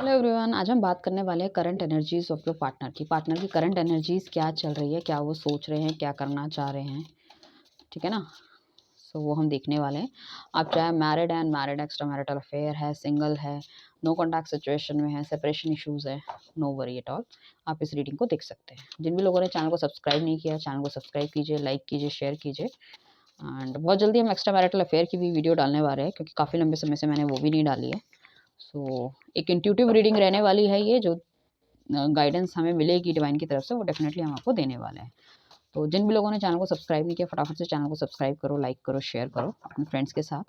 Hello everyone, आज हम बात करने वाले हैं current energies of your partner की करंट एनर्जीज क्या चल रही है, क्या वो सोच रहे हैं, क्या करना चाह रहे हैं। ठीक है ना। वो हम देखने वाले हैं। आप चाहे मैरिड है, अनमैरिड, एक्स्ट्रा मैरिटल अफेयर है, सिंगल है, नो कॉन्टैक्ट सिचुएशन में है, सेपरेशन इश्यूज है, नो वरी एट ऑल, आप इस रीडिंग को देख सकते हैं। जिन भी लोगों ने चैनल को सब्सक्राइब नहीं किया, चैनल को सब्सक्राइब कीजिए, लाइक कीजिए, शेयर कीजिए। एंड बहुत जल्दी हम एक्स्ट्रा मैरिटल अफेयर की भी वीडियो डालने वाले हैं, क्योंकि काफ़ी लंबे समय से मैंने वो भी नहीं डाली है। एक इंट्यूटिव रीडिंग रहने वाली है ये, जो गाइडेंस हमें मिलेगी डिवाइन की तरफ से, वो डेफिनेटली हम आपको देने वाले हैं। तो जिन भी लोगों ने चैनल को सब्सक्राइब नहीं किया, फटाफट से चैनल को सब्सक्राइब करो, लाइक करो, शेयर करो अपने फ्रेंड्स के साथ।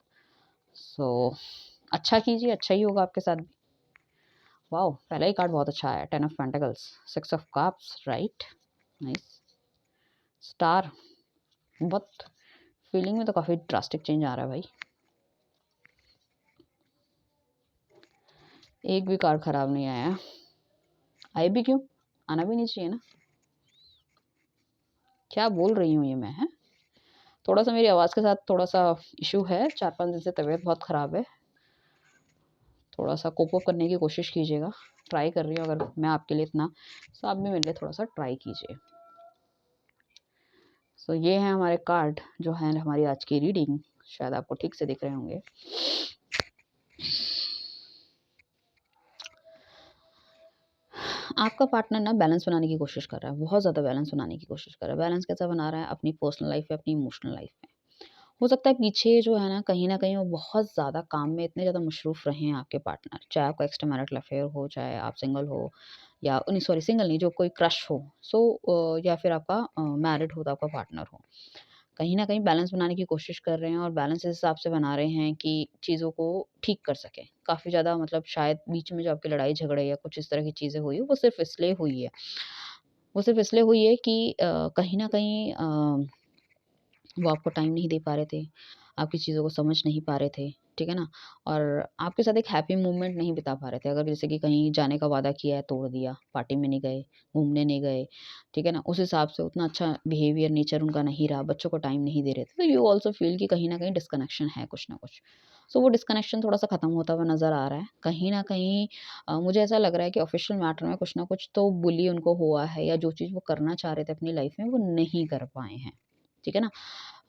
अच्छा कीजिए, अच्छा ही होगा आपके साथ भी। वाओ, पहला ही कार्ड बहुत अच्छा है, 10 of pentacles, 6 of cups, right, nice, star. बहुत फीलिंग में तो काफ़ी ड्रास्टिक चेंज आ रहा है भाई। एक भी कार्ड खराब नहीं आया। आए भी क्यों, आना भी नहीं चाहिए ना। क्या बोल रही हूँ ये मैं, है थोड़ा सा मेरी आवाज़ के साथ थोड़ा सा इशू है, 4-5 दिन से तबीयत बहुत ख़राब है। थोड़ा सा कोप अप करने की कोशिश कीजिएगा, ट्राई कर रही हूँ अगर मैं आपके लिए इतना, तो आप भी मेरे लिए थोड़ा सा ट्राई कीजिए। ये है हमारे कार्ड जो है हमारी आज की रीडिंग, शायद आपको ठीक से दिख रहे होंगे। आपका पार्टनर ना बैलेंस बनाने की कोशिश कर रहा है, बहुत ज़्यादा बैलेंस बनाने की कोशिश कर रहा है। बैलेंस कैसा बना रहा है, अपनी पर्सनल लाइफ में, अपनी इमोशनल लाइफ में। हो सकता है पीछे जो है ना कहीं वो बहुत ज़्यादा काम में इतने ज़्यादा मशरूफ़ रहे हैं आपके पार्टनर, चाहे आपका एक्स्ट्रा मैरिटल अफेयर हो, चाहे आप सिंगल हो, या नहीं सॉरी सिंगल नहीं, जो कोई क्रश हो, या फिर आपका मैरिड हो तो आपका पार्टनर हो। कहीं न कहीं बैलेंस बनाने की कोशिश कर रहे हैं, और बैलेंस इस हिसाब से बना रहे हैं कि चीज़ों को ठीक कर सकें। काफ़ी ज़्यादा मतलब शायद बीच में जो आपकी लड़ाई झगड़े या कुछ इस तरह की चीज़ें हुई, वो सिर्फ़ इसलिए हुई है। वो सिर्फ़ इसलिए हुई है कि कहीं न कहीं वो आपको टाइम नहीं दे पा रहे थे, आपकी चीज़ों को समझ नहीं पा रहे थे, ठीक है ना? और आपके साथ एक हैप्पी मोमेंट नहीं बिता पा रहे थे। अगर जैसे कि कहीं जाने का वादा किया है, तोड़ दिया, पार्टी में नहीं गए, घूमने नहीं गए, ठीक है ना? उस हिसाब से उतना अच्छा बिहेवियर, नेचर उनका नहीं रहा, बच्चों को टाइम नहीं दे रहे थे। तो यू ऑल्सो फ़ील कि कहीं न कहीं डिस्कनेक्शन है कुछ ना कुछ। वो डिस्कनेक्शन थोड़ा-सा ख़त्म होता हुआ नज़र आ रहा है। कहीं न कहीं मुझे ऐसा लग रहा है कि ऑफ़िशियल मैटर में कुछ ना कुछ तो बुली उनको हुआ है, या जो चीज़ वो करना चाह रहे थे अपनी लाइफ़ में, वो नहीं कर पाए हैं। ठीक है ना?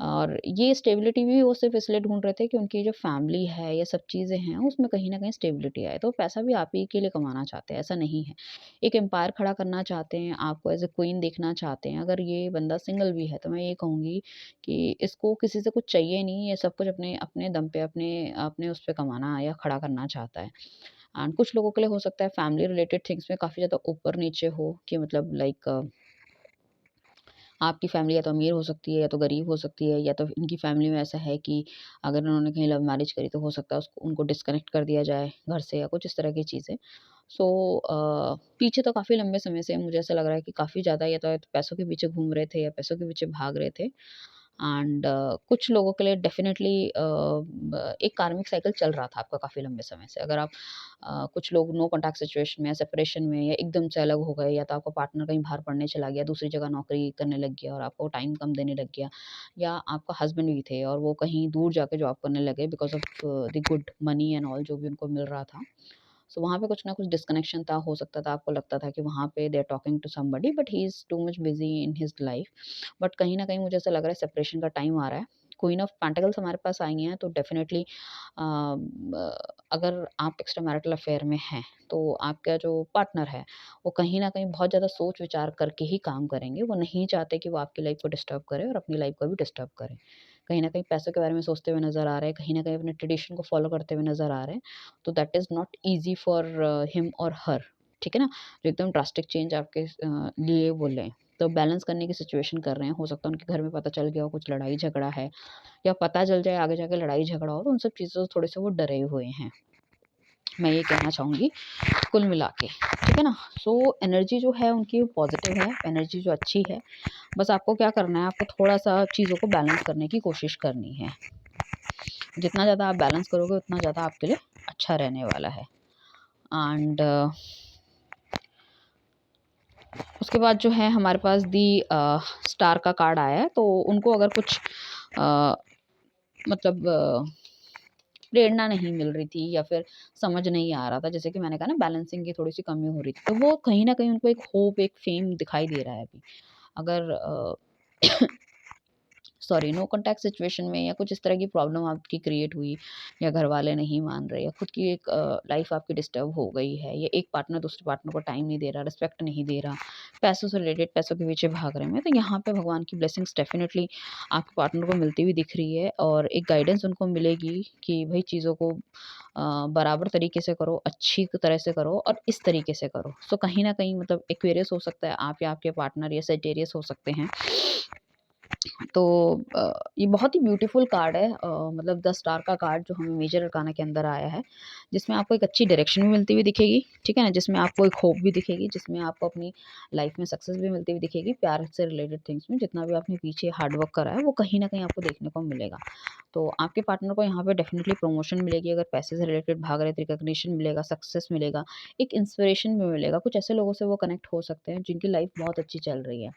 और ये स्टेबिलिटी भी वो सिर्फ़ इसलिए ढूँढ रहे थे कि उनकी जो फैमिली है, ये सब चीज़ें हैं, उसमें कहीं न कहीं स्टेबिलिटी आए। तो पैसा भी आप ही के लिए कमाना चाहते हैं, ऐसा नहीं है। एक एम्पायर खड़ा करना चाहते हैं, आपको एज़ अ क्वीन देखना चाहते हैं। अगर ये बंदा सिंगल भी है, तो मैं ये कहूँगी कि इसको किसी से कुछ चाहिए नहीं, ये सब कुछ अपने अपने दम पे, अपने अपने उस पे कमाना या खड़ा करना चाहता है। एंड कुछ लोगों के लिए हो सकता है फैमिली रिलेटेड थिंग्स में काफ़ी ज़्यादा ऊपर-नीचे हो, कि मतलब लाइक आपकी फैमिली या तो अमीर हो सकती है, या तो गरीब हो सकती है, या तो इनकी फैमिली में ऐसा है कि अगर उन्होंने कहीं लव मैरिज करी, तो हो सकता है उसको उनको डिस्कनेक्ट कर दिया जाए घर से, या कुछ इस तरह की चीज़ें। पीछे तो काफ़ी लंबे समय से मुझे ऐसा लग रहा है कि काफ़ी ज़्यादा या तो पैसों के पीछे घूम रहे थे, या पैसों के पीछे भाग रहे थे। एंड कुछ लोगों के लिए डेफ़िनेटली एक कार्मिक साइकिल चल रहा था आपका काफ़ी लंबे समय से। अगर आप कुछ लोग नो कॉन्टैक्ट सिचुएशन में या सेपरेशन में, या एकदम से अलग हो गए, या तो आपका पार्टनर कहीं बाहर पढ़ने चला गया, दूसरी जगह नौकरी करने लग गया और आपको टाइम कम देने लग गया, या आपका हस्बैंड भी थे और वो कहीं दूर जाके जॉब करने लगे because of the good money and all जो भी उनको मिल रहा था। वहाँ पे कुछ ना कुछ डिस्कनेक्शन था, हो सकता था आपको लगता था कि वहाँ पे they are talking to somebody, but he is too much busy in his life. But कहीं न कहीं मुझे ऐसा लग रहा है सेपरेशन का टाइम आ रहा है। क्वीन ऑफ पेंटाकल्स हमारे पास आई हैं, तो डेफ़िनेटली अगर आप एक्स्ट्रा मैरिटल अफ़ेयर में हैं, तो आपका जो पार्टनर है, वो कहीं न कहीं बहुत ज़्यादा सोच-विचार करके ही काम करेंगे। वो नहीं चाहते कि वो आपकी लाइफ़ को डिस्टर्ब करें और अपनी लाइफ़ को भी डिस्टर्ब करें। कहीं न कहीं पैसों के बारे में सोचते हुए नज़र आ रहे हैं, कहीं न कहीं अपने ट्रेडिशन को फ़ॉलो करते हुए नज़र आ रहे हैं। तो that is not easy for him और हर, ठीक है ना? जो एकदम ड्रास्टिक चेंज आपके लिए बोलें, तो बैलेंस करने की सिचुएशन कर रहे हैं। हो सकता है उनके घर में पता चल गया हो कुछ लड़ाई झगड़ा है, या पता चल जाए आगे जाके लड़ाई झगड़ा हो, तो उन सब चीज़ों से थोड़े से वो डरे हुए हैं। मैं ये कहना चाहूँगी कुल मिला के, ठीक है ना? एनर्जी जो है उनकी पॉज़िटिव है, एनर्जी जो अच्छी है। बस आपको क्या करना है, आपको थोड़ा-सा चीज़ों को बैलेंस करने की कोशिश करनी है। जितना ज़्यादा आप बैलेंस करोगे, उतना ज़्यादा आपके लिए अच्छा रहने वाला है। एंड उसके बाद जो है हमारे पास स्टार का कार्ड आया है, तो उनको अगर कुछ मतलब प्रेरणा नहीं मिल रही थी या फिर समझ नहीं आ रहा था। जैसे कि मैंने कहा ना बैलेंसिंग की थोड़ी-सी कमी हो रही थी। तो वो कहीं न कहीं उनको एक होप, एक फेम दिखाई दे रहा है अभी। अगर सॉरी नो कॉन्टैक्ट सिचुएशन में या कुछ इस तरह की प्रॉब्लम आपकी क्रिएट हुई या घर वाले नहीं मान रहे या खुद की एक लाइफ आपकी डिस्टर्ब हो गई है या एक पार्टनर दूसरे पार्टनर को टाइम नहीं दे रहा, रिस्पेक्ट नहीं दे रहा, पैसों से रिलेटेड पैसों के पीछे भाग रहे हैं, तो यहाँ पे भगवान की ब्लेसिंग्स डेफिनेटली आपके पार्टनर को मिलती हुई दिख रही है और एक गाइडेंस उनको मिलेगी कि भाई चीज़ों को बराबर तरीके से करो, अच्छी तरह से करो और इस तरीके से करो। सो कहीं ना कहीं मतलब एक्वेरियस हो सकता है आप या आपके पार्टनर या सेजिटेरियस हो सकते हैं। तो ये बहुत ही ब्यूटीफुल कार्ड है, मतलब 10 स्टार का कार्ड जो हमें मेजर अरकाना के अंदर आया है, जिसमें आपको एक अच्छी डायरेक्शन भी मिलती हुई दिखेगी, ठीक है ना? जिसमें आपको एक होप भी दिखेगी, जिसमें आपको अपनी लाइफ में सक्सेस भी मिलती हुई दिखेगी, प्यार से रिलेटेड थिंग्स में जितना भी आपने पीछे हार्ड वर्क करा है, वो कहीं न कहीं आपको देखने को मिलेगा। तो आपके पार्टनर को यहाँ पे डेफ़िनिटली प्रमोशन मिलेगी, अगर पैसे से रिलेटेड भाग रहे तो रिकॉग्निशन मिलेगा, सक्सेस मिलेगा, एक इंस्पिरेशन भी मिलेगा। कुछ ऐसे लोगों से वो कनेक्ट हो सकते हैं जिनकी लाइफ बहुत अच्छी चल रही है।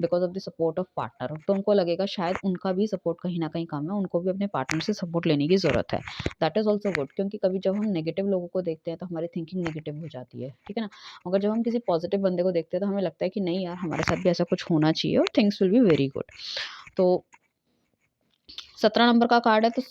Because of the support of partner, तो उनको लगेगा शायद उनका भी सपोर्ट कहीं न कहीं कम है, उनको भी अपने पार्टनर से सपोर्ट लेने की ज़रूरत है। दैट इज़ ऑल्सो गुड, क्योंकि कभी जब हम नेगेटिव लोगों को देखते हैं तो हमारी थिंकिंग नेगेटिव हो जाती है, ठीक है ना? मगर जब हम किसी पॉजिटिव बंदे को देखते हैं तो हमें लगता है कि नहीं यार, हमारे साथ भी ऐसा कुछ होना चाहिए और things will be very good. तो 17 नंबर का कार्ड है, तो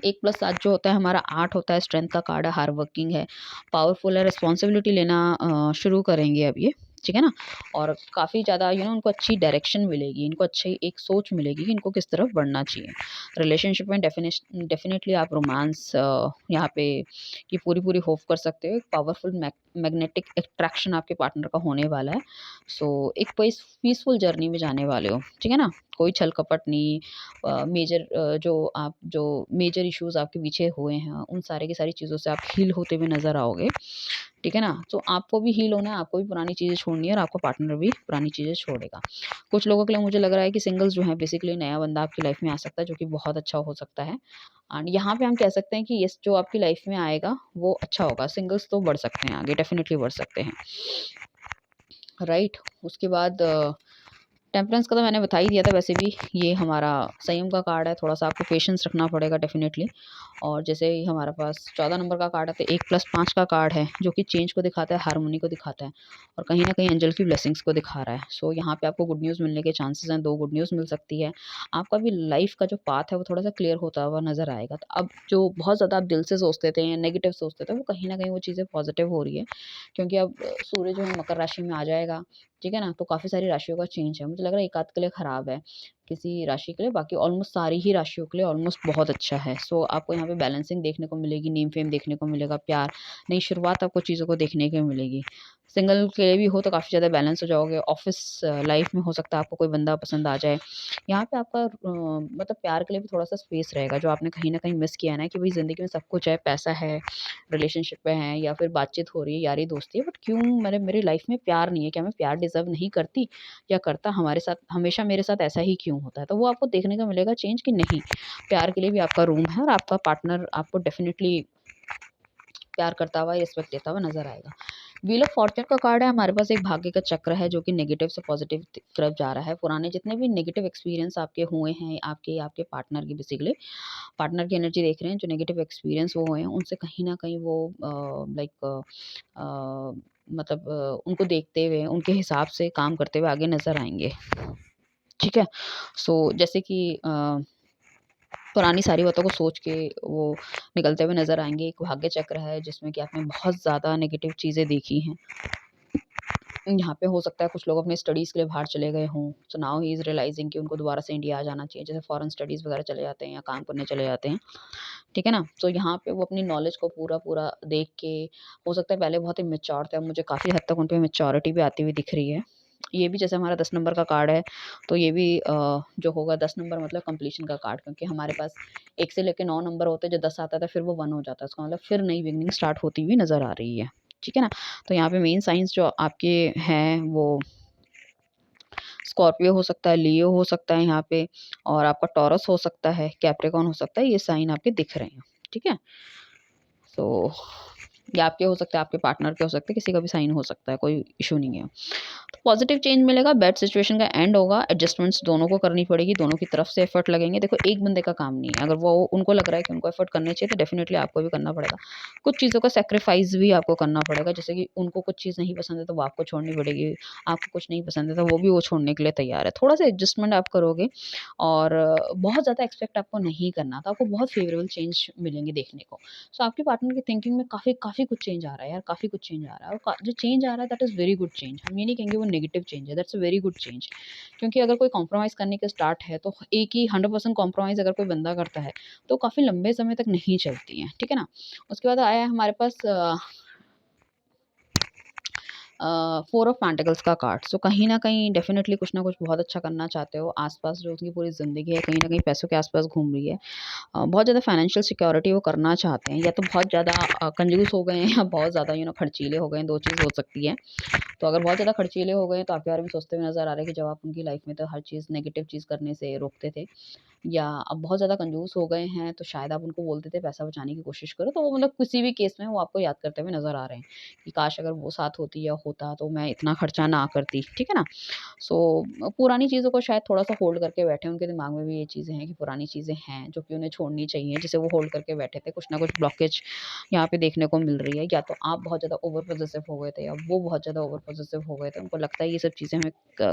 1 प्लस 7 जो होता है हमारा 8 होता है, स्ट्रेंथ का कार्ड है, हार्ड वर्किंग है, पावरफुल है, रिस्पॉन्सिबिलिटी लेना शुरू करेंगे अब ये, ठीक है ना? और काफ़ी ज़्यादा उनको अच्छी डायरेक्शन मिलेगी, इनको अच्छी एक सोच मिलेगी कि इनको किस तरफ बढ़ना चाहिए। रिलेशनशिप में डेफिनेटली आप रोमांस यहाँ पे की पूरी-पूरी होप कर सकते हो। एक पावरफुल मैग्नेटिक अट्रैक्शन आपके पार्टनर का होने वाला है। सो एक पीसफुल जर्नी में जाने वाले हो, ठीक है ना? कोई छल-कपट नहीं, जो मेजर इश्यूज़ आपके पीछे हुए हैं, उन सारे की सारी चीज़ों से आप हील होते हुए नज़र आओगे, ठीक है ना? तो आपको भी हील होना है, आपको भी पुरानी चीज़ें छोड़नी है और आपका पार्टनर भी पुरानी चीज़ें छोड़ेगा। कुछ लोगों के लिए मुझे लग रहा है कि सिंगल्स जो हैं बेसिकली नया बंदा आपकी लाइफ़ में आ सकता है, जो कि बहुत अच्छा हो सकता है। एंड यहाँ पे हम कह सकते हैं कि येस, जो आपकी लाइफ़ में आएगा वो अच्छा होगा। सिंगल्स तो बढ़ सकते हैं आगे, डेफ़िनिटली बढ़ सकते हैं, राइट? उसके बाद टेम्परेंस का तो मैंने बता ही दिया था, वैसे भी ये हमारा संयम का कार्ड है, थोड़ा-सा आपको पेशेंस रखना पड़ेगा डेफ़िनेटली। और जैसे ही हमारे पास 14 नंबर का कार्ड है, तो 1 प्लस 5 का कार्ड है, जो कि चेंज को दिखाता है, हार्मनी को दिखाता है और कहीं न कहीं एंजल की ब्लेसिंग्स को दिखा रहा है। सो यहाँ पे आपको गुड न्यूज़ मिलने के चांसेस हैं, 2 गुड न्यूज़ मिल सकती है। आपका भी लाइफ़ का जो पाथ है, वो थोड़ा-सा क्लियर होता हुआ नज़र आएगा। तो अब जो बहुत ज़्यादा आप दिल से सोचते थे या नेगेटिव सोचते थे, वो कहीं न कहीं वो चीज़ें पॉज़िटिव हो रही है, क्योंकि अब सूर्य जो है मकर राशि में आ जाएगा, ठीक है ना? तो काफ़ी सारी राशियों का चेंज है। मुझे लग रहा है एक आध के लिए ख़राब है, किसी राशि के लिए, बाकी ऑलमोस्ट सारी ही राशियों के लिए ऑलमोस्ट बहुत अच्छा है। सो आपको यहाँ पे बैलेंसिंग देखने को मिलेगी, नेम फेम देखने को मिलेगा, प्यार, नई शुरुआत आपको चीज़ों को देखने को मिलेगी। सिंगल के लिए भी हो तो काफ़ी ज़्यादा बैलेंस हो जाओगे। ऑफ़िस लाइफ़ में हो सकता है आपको कोई बंदा पसंद आ जाए। यहाँ पे आपका मतलब प्यार के लिए भी थोड़ा-सा स्पेस रहेगा, जो आपने कहीं न कहीं मिस किया है ना, कि भई ज़िंदगी में सब कुछ है, पैसा है, रिलेशनशिप में हैं या फिर बातचीत हो रही है, यारी-दोस्ती है, बट क्यों मेरी लाइफ़ में प्यार नहीं है? क्या मैं प्यार डिज़र्व नहीं करती या करता? हमारे साथ हमेशा मेरे साथ ऐसा ही क्यों होता है? तो वो आपको देखने को मिलेगा चेंज, कि नहीं, प्यार के लिए भी आपका रूम है और आपका पार्टनर आपको डेफ़िनिटली प्यार करता हुआ, रिस्पेक्ट देता हुआ नज़र आएगा। व्हील ऑफ फॉर्च्यून का कार्ड है, हमारे पास एक भाग्य का चक्र है जो कि नेगेटिव से पॉजिटिव तरफ जा रहा है। पुराने जितने भी नेगेटिव एक्सपीरियंस आपके हुए हैं, आपके आपके पार्टनर की बेसिकली पार्टनर की एनर्जी देख रहे हैं, जो नेगेटिव एक्सपीरियंस वो हुए हैं, उनसे कहीं न कहीं वो लाइक मतलब उनको देखते हुए, उनके हिसाब से काम करते हुए आगे नज़र आएँगे, ठीक है? सो जैसे कि पुरानी सारी बातों को सोच के वो निकलते हुए नज़र आएँगे। एक भाग्य चक्र है जिसमें कि आपने बहुत ज़्यादा नेगेटिव चीज़ें देखी हैं। यहाँ पे हो सकता है कुछ लोग अपनी स्टडीज़ के लिए बाहर चले गए हों, सो नाउ ही इज़ रियलाइज़िंग कि उनको दोबारा से इंडिया आ जाना चाहिए। जैसे फॉरेन स्टडीज़ वगैरह चले जाते हैं या काम करने चले जाते हैं, ठीक है ना? तो यहाँ पे वो अपनी नॉलेज को पूरा-पूरा देख के, हो सकता है पहले बहुत इमैच्योर थे, अब मुझे काफ़ी हद तक उन पे मैच्योरिटी भी आती हुई दिख रही है। ये भी जैसे हमारा 10 नंबर का कार्ड है, तो ये भी जो होगा 10 नंबर मतलब कंप्लीशन का कार्ड, क्योंकि हमारे पास 1 से लेके 9 नंबर होते हैं, जो 10 आता था फिर वो 1 हो जाता है। इसका मतलब फिर नई बिगिनिंग स्टार्ट होती हुई नज़र आ रही है, ठीक है ना? तो यहाँ पे मेन साइन्स जो आपके हैं वो स्कॉर्पियो हो सकता है, लियो हो सकता है यहाँ पे, और आपका टॉरस हो सकता है, कैप्रिकॉर्न हो सकता है, ये साइन आपके दिख रहे हैं, ठीक है? सो या आपके हो सकते हैं, आपके पार्टनर के हो सकते हैं, किसी का भी साइन हो सकता है, कोई इश्यू नहीं है। तो पॉजिटिव चेंज मिलेगा, बैड सिचुएशन का एंड होगा, एडजस्टमेंट्स दोनों को करनी पड़ेगी, दोनों की तरफ से एफर्ट लगेंगे। देखो एक बंदे का काम नहीं है, अगर वो उनको लग रहा है कि उनको एफर्ट करने चाहिए तो डेफिनेटली आपको भी करना पड़ेगा। कुछ चीज़ों का सैक्रिफाइस भी आपको करना पड़ेगा, जैसे कि उनको कुछ चीज़ नहीं पसंद है तो वो आपको छोड़नी पड़ेगी, आपको कुछ नहीं पसंद है तो वो भी वो छोड़ने के लिए तैयार है। थोड़ा सा एडजस्टमेंट आप करोगे और बहुत ज़्यादा एक्सपेक्ट आपको नहीं करना, तो आपको बहुत फेवरेबल चेंज मिलेंगे देखने को। सो आपके पार्टनर की थिंकिंग में काफ़ी काफ़ी कुछ चेंज आ रहा है यार, काफ़ी कुछ चेंज आ रहा है, और जो चेंज आ रहा है that is very good change. हम ये नहीं कहेंगे वो नेगेटिव चेंज है, that's a very good change. क्योंकि अगर कोई कॉम्प्रोमाइज़ करने का स्टार्ट है तो एक ही 100% कॉम्प्रोमाइज़ अगर कोई बंदा करता है तो काफ़ी लंबे समय तक नहीं चलती है, ठीक है ना? उसके बाद आया है हमारे पास 4 ऑफ पेंटिकल्स का कार्ड। सो कहीं न कहीं डेफ़िनेटली कुछ ना कुछ बहुत अच्छा करना चाहते हो। आस-पास जो उनकी पूरी ज़िंदगी है, कहीं न कहीं पैसों के आस-पास घूम रही है। बहुत ज़्यादा फाइनेंशियल सिक्योरिटी वो करना चाहते हैं, या तो बहुत ज़्यादा कंजूस हो गए हैं या बहुत ज़्यादा खर्चीले हो गए हैं, 2 चीज़ हो सकती है। तो अगर बहुत ज़्यादा खर्चीले हो गए हैं तो आपके बारे में सोचते हुए नज़र आ रहा है कि जब आप उनकी लाइफ़ में तो हर चीज़ नेगेटिव चीज़ करने से रोकते थे, या अब बहुत ज़्यादा कंजूस हो गए हैं तो शायद आप उनको बोलते थे पैसा बचाने की कोशिश करो, तो वो किसी भी केस में वो आपको याद करते हुए नज़र आ रहे हैं कि काश अगर वो साथ होती या होता तो मैं इतना खर्चा ना करती, ठीक है ना? सो पुरानी चीज़ों को शायद थोड़ा-सा होल्ड करके बैठे हैं, उनके दिमाग में भी ये चीज़ें हैं कि पुरानी चीज़ें हैं जो कि उन्हें छोड़नी चाहिए, जिसे वो होल्ड करके बैठे थे। कुछ ना कुछ ब्लॉकेज यहाँ पे देखने को मिल रही है, या तो आप बहुत ज़्यादा ओवर पॉसेसिव हो गए थे या वो बहुत ज़्यादा ओवर पॉसेसिव हो गए थे। उनको लगता है ये सब चीज़ें हमें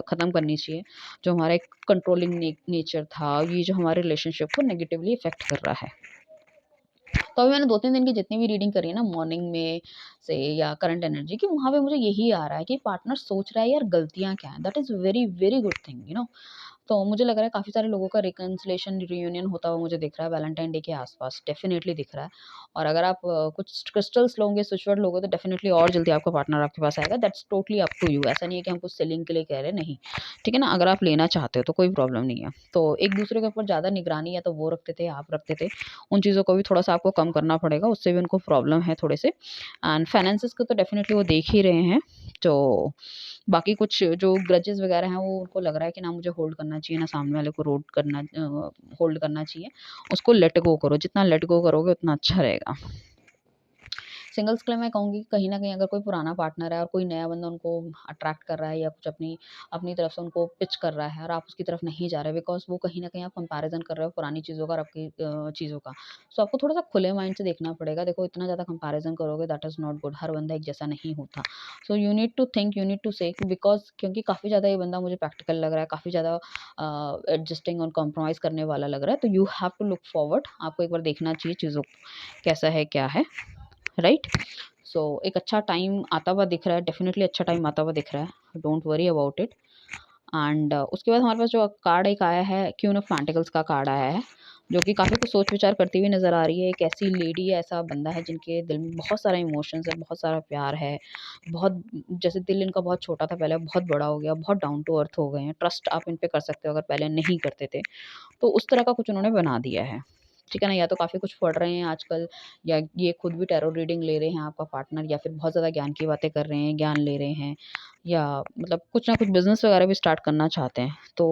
ख़त्म करनी चाहिए। जो हमारा एक कंट्रोलिंग नेचर था, ये जो हमारे रिलेशनशिप को नेगेटिवली इफ़ेक्ट कर रहा है। तो अभी मैंने 2-3 दिन की जितनी भी रीडिंग करी है ना, मॉर्निंग में से या करंट एनर्जी की, वहाँ पे मुझे यही आ रहा है कि पार्टनर सोच रहा है यार गलतियाँ क्या हैं? That is very, very good thing, तो मुझे लग रहा है काफ़ी सारे लोगों का रिकन्सिलिएशन, रियूनियन होता हुआ मुझे दिख रहा है वैलेंटाइन डे के आस-पास, डेफ़िनेटली दिख रहा है। और अगर आप कुछ क्रिस्टल्स लोगे, स्विच वर्ड लोगे तो डेफ़िनेटली और जल्दी आपका पार्टनर आपके पास आएगा। That's totally up to you. ऐसा नहीं है कि हम कुछ सेलिंग के लिए कह रहे हैं, नहीं। ठीक है ना? अगर आप लेना चाहते हो तो कोई प्रॉब्लम नहीं है। तो एक-दूसरे के ऊपर ज़्यादा निगरानी या तो वो रखते थे, आप रखते थे। उन चीज़ों को भी थोड़ा-सा आपको कम करना पड़ेगा, उससे भी उनको प्रॉब्लम है थोड़े से। एंड फाइनेंसेस को तो डेफ़िनेटली वो देख ही रहे हैं। तो बाकी कुछ जो ग्रजेस वगैरह हैं वो उनको लग रहा है कि ना मुझे होल्ड करना चाहिए, ना सामने वाले को होल्ड करना चाहिए। उसको लेट गो करो, जितना लेट गो करोगे उतना अच्छा रहेगा। सिंगल्स के लिए मैं कहूँगी कि कहीं न कहीं अगर कोई पुराना पार्टनर है और कोई नया बंदा उनको अट्रैक्ट कर रहा है या कुछ अपनी अपनी तरफ से उनको पिच कर रहा है और आप उसकी तरफ नहीं जा रहे, बिकॉज़ वो कहीं न कहीं आप कंपैरिज़न कर रहे हो पुरानी चीज़ों का और आपकी चीज़ों का। सो आपको थोड़ा-सा खुले माइंड से देखना पड़ेगा। देखो इतना ज़्यादा कंपैरिज़न करोगे दैट इज़ नॉट गुड। हर बंदा एक जैसा नहीं होता। So you need to think, you need to say, because क्योंकि काफ़ी ज़्यादा ये बंदा मुझे प्रैक्टिकल लग रहा है, काफ़ी ज़्यादा एडजस्टिंग और कॉम्प्रोमाइज़ करने वाला लग रहा है। तो you have to look forward. आपको एक बार देखना चाहिए चीज़ों को, कैसा है, क्या है, राइट? सो एक अच्छा टाइम आता हुआ दिख रहा है, डेफ़िनेटली अच्छा टाइम आता हुआ दिख रहा है, don't worry about it. And उसके बाद हमारे पास जो कार्ड एक आया है, क्वीन ऑफ पेंटिकल्स का कार्ड आया है, जो कि काफ़ी कुछ सोच विचार करती हुई नज़र आ रही है। एक ऐसी लेडी है, ऐसा बंदा है जिनके दिल में बहुत सारा इमोशंस है, बहुत सारा प्यार है, बहुत, जैसे दिल इनका बहुत छोटा था पहले, अब बहुत बड़ा हो गया, बहुत डाउन टू अर्थ हो गए हैं। ट्रस्ट आप इन पे कर सकते हो, अगर पहले नहीं करते थे। तो उस तरह का कुछ उन्होंने बना दिया है। ठीक है ना? या तो काफ़ी कुछ पढ़ रहे हैं आजकल, या ये खुद भी टैरो रीडिंग ले रहे हैं आपका पार्टनर, या फिर बहुत ज़्यादा ज्ञान की बातें कर रहे हैं, ज्ञान ले रहे हैं, या मतलब कुछ ना कुछ बिज़नेस वगैरह भी स्टार्ट करना चाहते हैं। तो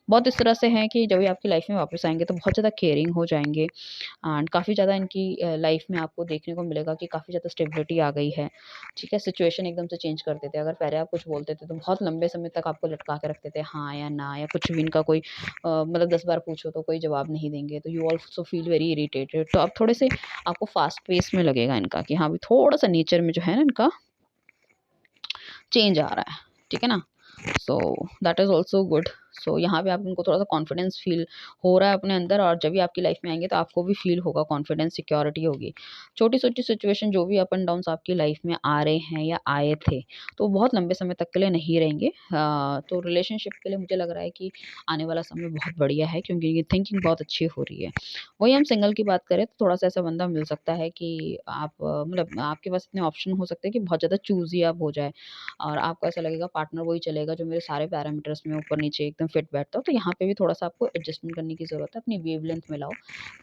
बहुत इस तरह से हैं कि जब ये आपकी लाइफ़ में वापस आएँगे तो बहुत ज़्यादा केयरिंग हो जाएँगे, एंड काफ़ी ज़्यादा इनकी लाइफ़ में आपको देखने को मिलेगा कि काफ़ी ज़्यादा स्टेबिलिटी आ गई है। ठीक है? सिचुएशन एकदम से चेंज कर देते हैं। अगर पहले आप कुछ बोलते थे तो बहुत लंबे समय तक आपको लटका के रखते थे, हाँ या ना, या कुछ भी इनका कोई मतलब 10 बार पूछो तो कोई जवाब नहीं देंगे, तो you also feel very irritated. तो अब थोड़े से आपको फ़ास्ट पेस में लगेगा इनका कि हाँ, अभी थोड़ा-सा नेचर में जो है ना इनका चेंज आ रहा है। ठीक है ना? So that is also good. So यहाँ पे आप उनको थोड़ा-सा कॉन्फिडेंस फ़ील हो रहा है अपने अंदर, और जब भी आपकी लाइफ़ में आएँगे तो आपको भी फ़ील होगा, कॉन्फिडेंस, सिक्योरिटी होगी। छोटी-छोटी सिचुएशन जो भी अप एंड डाउन्स आपकी लाइफ़ में आ रहे हैं या आए थे, तो बहुत लंबे समय तक के लिए नहीं रहेंगे। तो रिलेशनशिप के लिए मुझे लग रहा है कि आने वाला समय बहुत बढ़िया है, क्योंकि ये थिंकिंग बहुत अच्छी हो रही है। वही हम सिंगल की बात करें तो थोड़ा-सा ऐसा बंदा मिल सकता है कि आप मतलब आपके पास इतने ऑप्शन हो सकते हैं कि बहुत ज़्यादा चूज़ी आप हो जाए, और आपको ऐसा लगेगा पार्टनर वही चलेगा जो मेरे सारे पैरामीटर्स में ऊपर-नीचे एकदम एकदम फिट बैठता हो। तो यहाँ पे भी थोड़ा-सा आपको एडजस्टमेंट करने की ज़रूरत है, अपनी वेवलेंथ में लाओ।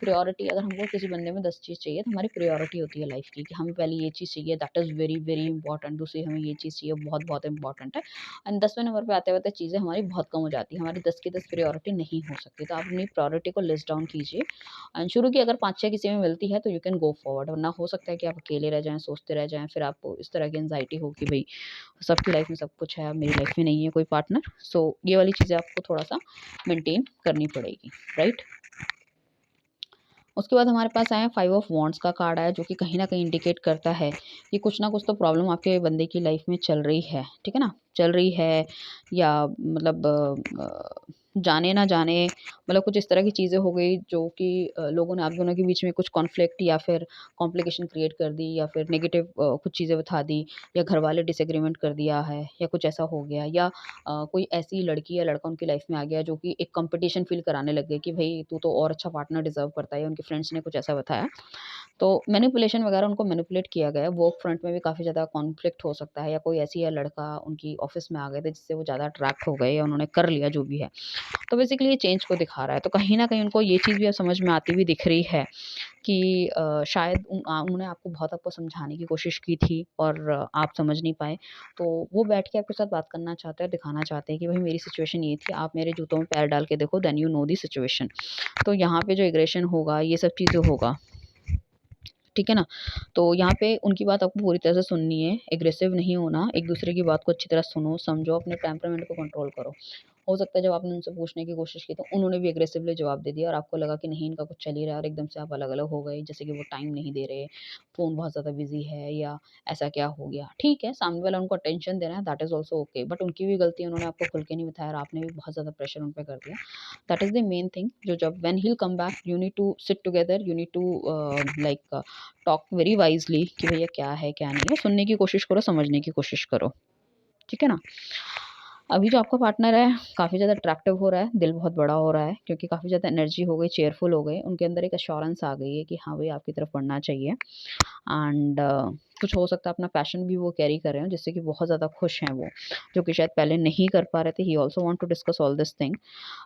प्रायोरिटी अगर हमको किसी बंदे में 10 चीज़ चाहिए, तो हमारी प्रायोरिटी होती है लाइफ़ की कि हमें पहले ये चीज़ चाहिए, that is very, very important. दूसरी हमें ये चीज़ चाहिए, बहुत-बहुत इंपॉर्टेंट है। एंड 10वें नंबर पे आते-आते चीज़ें हमारी बहुत कम हो जाती हैं, हमारी 10 की 10 प्रायोरिटी नहीं हो सकती। तो आप अपनी प्रायोरिटी को लिस्ट डाउन कीजिए एंड शुरू की अगर 5-6 किसी में मिलती है तो यू कैन गो फॉरवर्ड, वरना हो सकता है कि आप अकेले रह जाएँ, सोचते रह जाएँ, फिर आपको इस तरह की एंग्ज़ायटी हो कि भई सबकी लाइफ़ में सब कुछ है, अब मेरी लाइफ़ में नहीं है कोई पार्टनर। सो ये वाली चीज़ें आपको थोड़ा-सा मेंटेन करनी पड़ेगी, राइट? उसके बाद हमारे पास आया 5 ऑफ वांड्स का कार्ड आया, जो कि कहीं न कहीं इंडिकेट करता है कि कुछ ना कुछ तो प्रॉब्लम आपके बंदे की लाइफ़ में चल रही है, ठीक है ना? चल रही है या मतलब जाने ना जाने मतलब कुछ इस तरह की चीज़ें हो गई जो कि लोगों ने आप दोनों के बीच में कुछ कॉन्फ्लिक्ट या फिर कॉम्प्लिकेशन क्रिएट कर दी या फिर नेगेटिव कुछ चीज़ें बता दी या घरवाले डिसएग्रीमेंट कर दिया है या कुछ ऐसा हो गया या कोई ऐसी लड़की या लड़का उनकी लाइफ में आ गया जो कि एक कंपटीशन फ़ील कराने लग गए कि भई तू तो और अच्छा पार्टनर डिज़र्व करता है, या उनके फ्रेंड्स ने कुछ ऐसा बताया। तो मैनिपुलेशन वगैरह उनको मैनिपुलेट किया गया है। वर्क फ्रंट में भी काफ़ी ज़्यादा कॉन्फ्लिक्ट हो सकता है या कोई ऐसी है लड़का उनकी ऑफ़िस में आ गए थे जिससे वो ज़्यादा अट्रैक्ट हो गए या उन्होंने कर लिया जो भी है। तो बेसिकली ये चेंज को दिखा रहा है। तो कहीं न कहीं उनको ये चीज़ भी अब समझ में आती हुई दिख रही है कि शायद उन्होंने आपको बहुत आपको समझाने की कोशिश की थी और आप समझ नहीं पाए। तो वो बैठ के आपके साथ बात करना चाहते हैं, दिखाना चाहते हैं कि भई मेरी सिचुएशन ये थी, आप मेरे जूतों में पैर डाल के देखो, then you know the situation. तो यहाँ पे जो एग्रेशन होगा, ये सब चीज़ें होगा, ठीक है ना? तो यहाँ पे उनकी बात आपको पूरी तरह से सुननी है, एग्रेसिव नहीं होना, एक-दूसरे की बात को अच्छी तरह सुनो, समझो, अपने टेम्परामेंट को कंट्रोल करो। हो सकता है जब आपने उनसे पूछने की कोशिश की तो उन्होंने भी एग्रेसिवली जवाब दे दिया और आपको लगा कि नहीं इनका कुछ चल ही रहा है और एकदम से आप अलग-अलग हो गए, जैसे कि वो टाइम नहीं दे रहे, फ़ोन बहुत ज़्यादा बिज़ी है या ऐसा क्या हो गया। ठीक है, सामने वाला उनको अटेंशन दे रहा है, that is also okay, but उनकी भी गलती है, उन्होंने आपको खुल के नहीं बताया और आपने भी बहुत ज़्यादा प्रेशर उन पे कर दिया। That is the main thing जो जब when he will come back you need to sit together, you need to like talk very wisely कि भैया क्या है, क्या नहीं है, सुनने की कोशिश करो, समझने की कोशिश करो, ठीक है ना? अभी जो आपका पार्टनर है काफ़ी ज़्यादा अट्रैक्टिव हो रहा है, दिल बहुत बड़ा हो रहा है क्योंकि काफ़ी ज़्यादा एनर्जी हो गई, चीयरफुल हो गए, उनके अंदर एक एश्योरेंस आ गई है कि हाँ, भई आपकी तरफ बढ़ना चाहिए एंड कुछ हो सकता है अपना पैशन भी वो कैरी कर रहे हों जिससे कि बहुत ज़्यादा खुश हैं वो, जो कि शायद पहले नहीं कर पा रहे थे। He also want to discuss all this thing.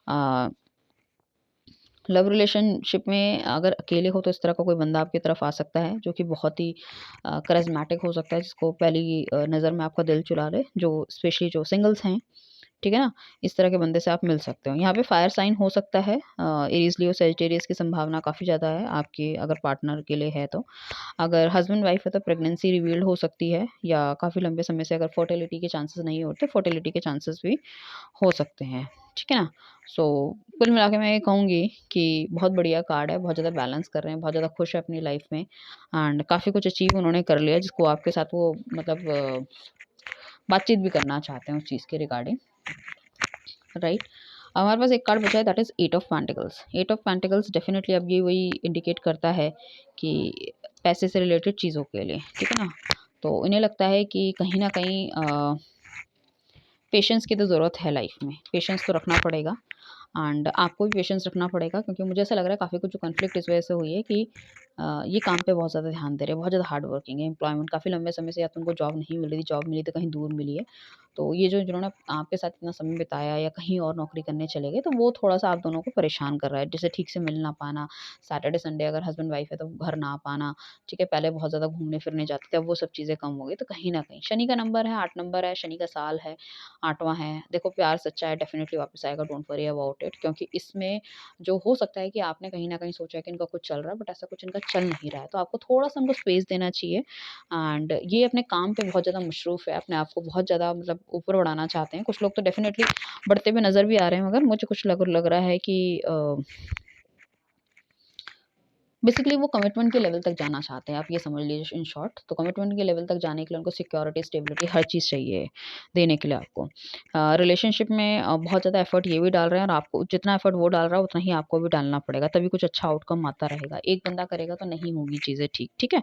Uh, love relationship में अगर अकेले हो तो इस तरह का कोई बंदा आपकी तरफ आ सकता है जो कि बहुत ही करिस्मेटिक हो सकता है, जिसको पहली नज़र में आपका दिल चुरा ले, जो स्पेशली जो सिंगल्स हैं, ठीक है ना? इस तरह के बंदे से आप मिल सकते हो। यहाँ पे फायर साइन हो सकता है, एरीज़, लियो, सजिटेरियस की संभावना काफ़ी ज़्यादा है आपके अगर पार्टनर के लिए है तो। अगर हस्बैंड वाइफ है तो प्रेगनेंसी रिवील्ड हो सकती है या काफ़ी लंबे समय से अगर फर्टिलिटी के चांसेस नहीं होते, फर्टिलिटी के चांसेस भी हो सकते हैं, ठीक है ना? सो कुल मिला के मैं ये कहूँगी कि बहुत बढ़िया कार्ड है, बहुत ज़्यादा बैलेंस कर रहे हैं, बहुत ज़्यादा खुश है अपनी लाइफ़ में एंड काफ़ी कुछ अचीव उन्होंने कर लिया जिसको आपके साथ वो मतलब बातचीत भी करना चाहते हैं उस चीज़ के रिगार्डिंग, राइट? हमारे पास एक कार्ड बचा है, that is 8 of pentacles. 8 of pentacles definitely अब ये वही इंडिकेट करता है कि पैसे से रिलेटेड चीज़ों के लिए, ठीक है ना? तो इन्हें लगता है कि कहीं न कहीं पेशेंस की तो ज़रूरत है लाइफ में, पेशेंस तो रखना पड़ेगा एंड आपको भी पेशेंस रखना पड़ेगा क्योंकि मुझे ऐसा लग रहा है काफ़ी कुछ जो कॉन्फ्लिक्ट इस वजह से हुई है कि ये काम पे बहुत ज़्यादा ध्यान दे रहे हैं, बहुत ज़्यादा हार्ड वर्किंग है, एम्प्लॉयमेंट काफ़ी लंबे समय से या तो उनको जॉब नहीं मिल रही थी, जॉब मिली तो कहीं दूर मिली है। तो ये जो जिन्होंने आपके साथ इतना समय बिताया या कहीं और नौकरी करने चले गए, तो वो थोड़ा-सा आप दोनों को परेशान कर रहा है। जैसे ठीक से मिल ना पाना, सैटरडे, संडे अगर हस्बैंड वाइफ है तो घर ना आ पाना, ठीक है? पहले बहुत ज़्यादा घूमने-फिरने जाते थे, अब वो सब चीज़ें कम हो गई। तो कहीं न कहीं शनि का नंबर है, 8 नंबर है, शनि का साल है, 8वाँ है। देखो प्यार सच्चा है, डेफिनिटली वापस आएगा, डोंट वरी अबाउट इट, क्योंकि इसमें जो हो सकता है कि आपने कहीं न कहीं सोचा है कि इनका कुछ चल रहा है, बट ऐसा कुछ इनका चल नहीं रहा है। तो आपको थोड़ा-सा उनको स्पेस देना चाहिए एंड ये अपने काम पे बहुत ज़्यादा मशरूफ़ है, अपने आप को बहुत ज़्यादा मतलब ऊपर बढ़ाना चाहते हैं। कुछ लोग तो डेफिनिटली बढ़ते हुए नज़र भी आ रहे हैं, मगर मुझे कुछ लग रहा है कि बेसिकली वो कमिटमेंट के लेवल तक जाना चाहते हैं, आप ये समझ लीजिए इन शॉर्ट। तो कमिटमेंट के लेवल तक जाने के लिए उनको सिक्योरिटी, स्टेबिलिटी हर चीज़ चाहिए देने के लिए आपको। रिलेशनशिप में बहुत ज़्यादा एफर्ट ये भी डाल रहे हैं और आपको जितना एफर्ट वो डाल रहा है उतना ही आपको भी डालना पड़ेगा, तभी कुछ अच्छा आउटकम आता रहेगा। एक बंदा करेगा तो नहीं होगी चीज़ें ठीक, ठीक है?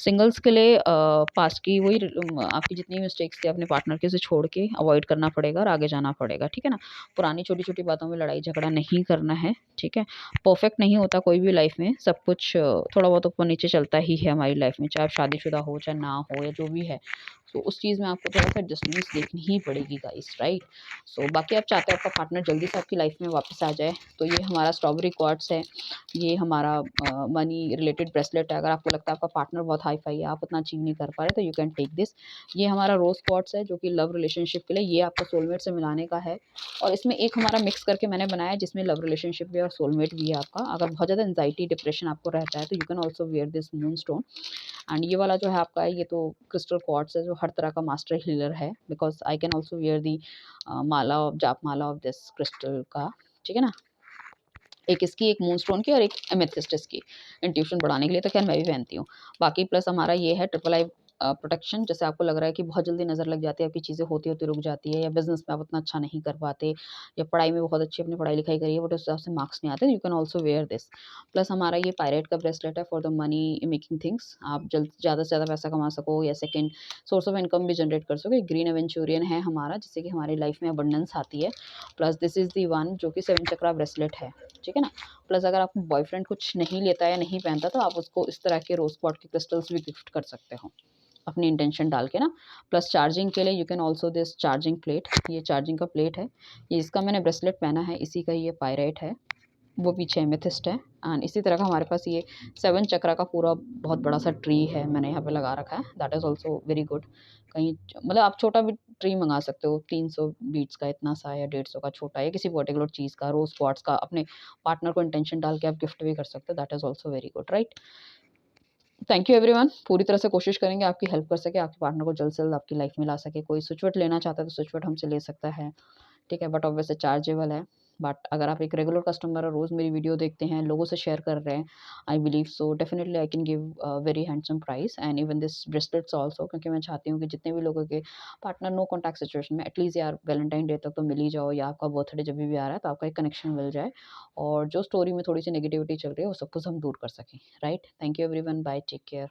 सिंगल्स के लिए पास्ट की वही आपकी जितनी मिस्टेक्स थी अपने पार्टनर के, उसे छोड़ के अवॉइड करना पड़ेगा और आगे जाना पड़ेगा, ठीक है ना? पुरानी छोटी-छोटी बातों में लड़ाई झगड़ा नहीं करना है, ठीक है? परफेक्ट नहीं होता कोई भी लाइफ में, सब कुछ थोड़ा बहुत ऊपर-नीचे चलता ही है हमारी लाइफ में, चाहे आप शादीशुदा हो, चाहे ना हो या जो भी है। सो उस चीज़ में आपको थोड़ा-सा एडजस्टमेंट्स देखनी ही पड़ेगी गाइस, राइट? सो बाकी आप चाहते हो आपका पार्टनर जल्दी से आपकी लाइफ में वापस आ जाए, तो ये हमारा स्ट्रॉबेरी क्वार्ट्स है, ये हमारा मनी रिलेटेड ब्रेसलेट है। अगर आपको लगता है आपका पार्टनर बहुत हाई-फाई है, आप उतना अचीव नहीं कर पा रहे, तो यू कैन टेक दिस। ये हमारा रोज़ क्वार्ट्स है, जो कि लव रिलेशनशिप के लिए, ये आपको सोलमेट से मिलाने का है। और इसमें एक हमारा मिक्स करके मैंने बनाया है, जिसमें लव रिलेशनशिप भी है और सोलमेट भी है आपका। अगर बहुत ज़्यादा एंग्जायटी, डिप्रेशन आपको रहता है, तो you can also wear this moon stone. And ये वाला जो है आपका, ये तो क्रिस्टल क्वार्ट्स है, जो हर तरह का मास्टर हीलर है, because I can also wear the Mala of जाप माला ऑफ दिस क्रिस्टल का, ठीक है ना? एक इसकी, एक मूनस्टोन की और एक एमेथिस्टिस की, इंट्यूशन बढ़ाने के लिए, तो खैर मैं भी पहनती हूँ। बाकी प्लस हमारा ये है ट्रिपल आई प्रोटेक्शन। जैसे आपको लग रहा है कि बहुत जल्दी नज़र लग जाती है, आपकी चीज़ें होती-होती रुक जाती है, या बिज़नेस में आप उतना अच्छा नहीं कर पाते, या पढ़ाई में बहुत अच्छी अपनी पढ़ाई-लिखाई करी है बट उस हिसाब से मार्क्स नहीं आते, you can also wear this. Plus हमारा ये पायरेट का ब्रेसलेट है for the money making things. आप जल्द ज़्यादा से ज़्यादा पैसा कमा सको, या सेकंड सोर्स ऑफ इनकम भी जनरेट कर सको। ग्रीन एवेंचुरियन है हमारा, जिससे कि हमारी लाइफ में अबंडेंस आती है। Plus this is the one जो कि 7 चक्रा ब्रेसलेट है, ठीक है ना? प्लस अगर आपका बॉयफ्रेंड कुछ नहीं लेता या नहीं पहनता, तो आप उसको इस तरह के रोज़ क्वार्ट्ज़ के क्रिस्टल्स भी गिफ्ट कर सकते हो, अपनी इंटेंशन डाल के ना। प्लस चार्जिंग के लिए you can also this charging plate. ये चार्जिंग का प्लेट है, ये इसका मैंने ब्रेसलेट पहना है, इसी का ये पायराइट है, वो पीछे एमेथिस्ट है। एंड इसी तरह का हमारे पास ये 7 चक्रा का पूरा बहुत बड़ा-सा ट्री है, मैंने यहाँ पे लगा रखा है। That is also very good. कहीं मतलब आप छोटा भी ट्री मँगा सकते हो, 300 बीट्स का इतना सा, या 150 का छोटा, या किसी पर्टिकुलर चीज़ का, रोज़ क्वार्ट्ज़ का, अपने पार्टनर को इंटेंशन डाल के आप गिफ्ट भी कर सकते हो। That is also very good, right? Thank you everyone. पूरी तरह से कोशिश करेंगे आपकी हेल्प कर सके, आपके पार्टनर को जल्द से जल्द आपकी लाइफ में ला सके। कोई स्विच-वर्ट लेना चाहता है, तो स्विच-वर्ट हमसे ले सकता है। ठीक है, बट ऑब्वियसली चार्जेबल है। बट अगर आप एक रेगुलर कस्टमर और रोज़ मेरी वीडियो देखते हैं, लोगों से शेयर कर रहे हैं, I believe so definitely I can give very handsome price and even this bracelets also, क्योंकि मैं चाहती हूँ कि जितने भी लोगों के पार्टनर नो कॉन्टैक्ट सिचुएशन में, एटलीस्ट यार वैलेंटाइन डे तक तो मिल ही जाओ, या आपका बर्थडे जब भी आ रहा है, तो आपका एक कनेक्शन मिल जाए, और जो स्टोरी में थोड़ी सी नेगेटिविटी चल रही है, वो सब कुछ हम दूर कर सकें, right? Thank you everyone, bye, take care.